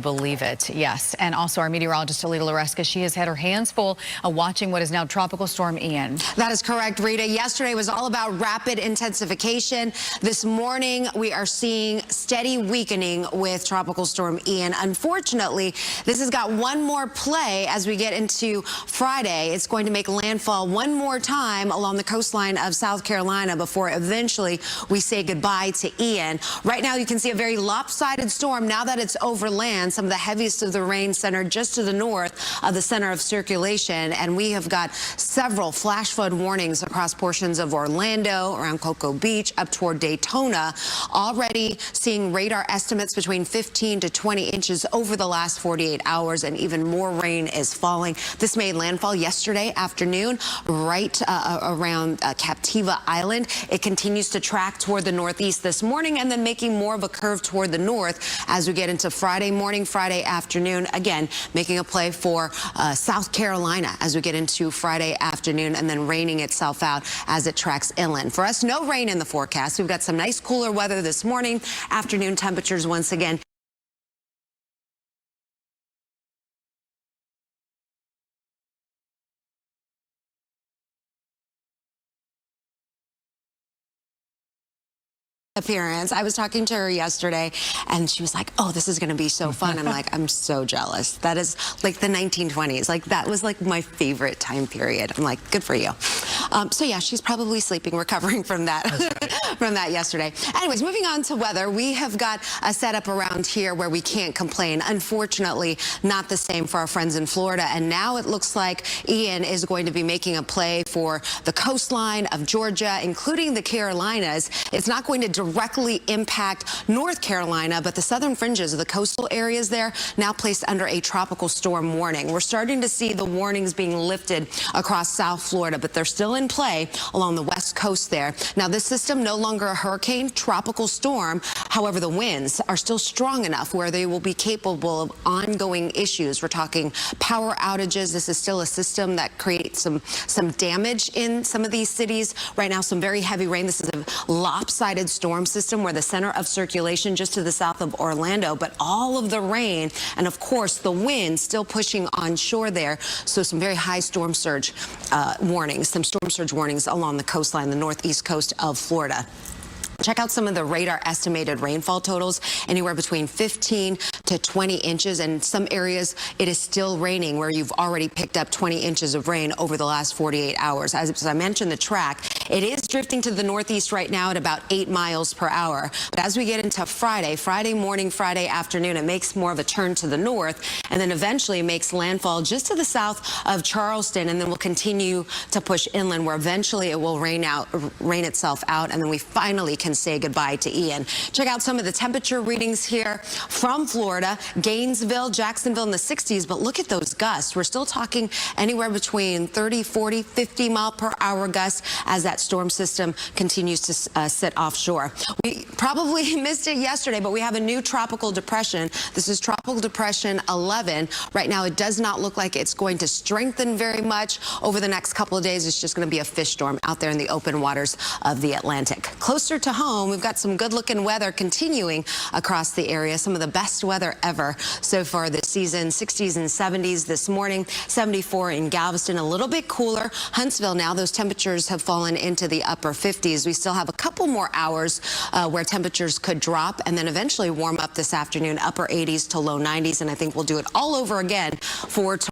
Believe it, yes. And also our meteorologist, Elita Loresca, she has had her hands full watching what is now Tropical Storm Ian. That is correct, Rita. Yesterday was all about rapid intensification. This morning, we are seeing steady weakening with Tropical Storm Ian. Unfortunately, this has got one more play as we get into Friday. It's going to make landfall one more time along the coastline of South Carolina before eventually we say goodbye to Ian. Right now, you can see a very lopsided storm now that it's over land. Some of the heaviest of the rain centered just to the north of the center of circulation, and we have got several flash flood warnings across portions of Orlando, around Cocoa Beach, up toward Daytona. Already seeing radar estimates between 15 to 20 inches over the last 48 hours, and even more rain is falling. This made landfall yesterday afternoon right around Captiva Island. It continues to track toward the northeast this morning, and then making more of a curve toward the north as we get into Friday morning, Friday afternoon. Again, making a play for South Carolina as we get into Friday afternoon, and then raining itself out as it tracks inland. For us, no rain in the forecast. We've got some nice cooler weather this morning. Afternoon temperatures once again appearance. I was talking to her yesterday and she was like, oh, this is going to be so fun. I'm like, I'm so jealous. That is like the 1920s. Like, that was like my favorite time period. I'm like, good for you. So yeah, she's probably sleeping, recovering from that, from that yesterday. Anyways, moving on to weather. We have got a setup around here where we can't complain. Unfortunately, not the same for our friends in Florida. And now it looks like Ian is going to be making a play for the coastline of Georgia, including the Carolinas. It's not going to directly impact North Carolina, but the southern fringes of the coastal areas there now placed under a tropical storm warning. We're starting to see the warnings being lifted across South Florida, but they're still in play along the west coast there. Now, this system no longer a hurricane, tropical storm. However, the winds are still strong enough where they will be capable of ongoing issues. We're talking power outages. This is still a system that creates some damage in some of these cities. Right now, some very heavy rain. This is a lopsided storm system where the center of circulation just to the south of Orlando, but all of the rain and of course the wind still pushing onshore there. So some very high storm surge warnings, some storm surge warnings along the coastline, the northeast coast of Florida. Check out some of the radar estimated rainfall totals, anywhere between 15 to 20 inches. And some areas it is still raining where you've already picked up 20 inches of rain over the last 48 hours. As I mentioned, the track, it is drifting to the northeast right now at about 8 miles per hour. But as we get into Friday morning, Friday afternoon, it makes more of a turn to the north and then eventually makes landfall just to the south of Charleston, and then will continue to push inland where eventually it will rain itself out, and then we finally can say goodbye to Ian. Check out some of the temperature readings here from Florida. Gainesville, Jacksonville in the 60s, but look at those gusts. We're still talking anywhere between 30, 40, 50 mile per hour gusts as that storm system continues to sit offshore. We probably missed it yesterday, but we have a new tropical depression. This is Tropical Depression 11. Right now, it does not look like it's going to strengthen very much over the next couple of days. It's just going to be a fish storm out there in the open waters of the Atlantic. Closer to home, we've got some good-looking weather continuing across the area. Some of the best weather ever so far this season. 60s and 70s this morning. 74 in Galveston. A little bit cooler. Huntsville now, those temperatures have fallen into the upper 50s. We still have a couple more hours where temperatures could drop and then eventually warm up this afternoon. Upper 80s to low 90s. And I think we'll do it all over again for tomorrow.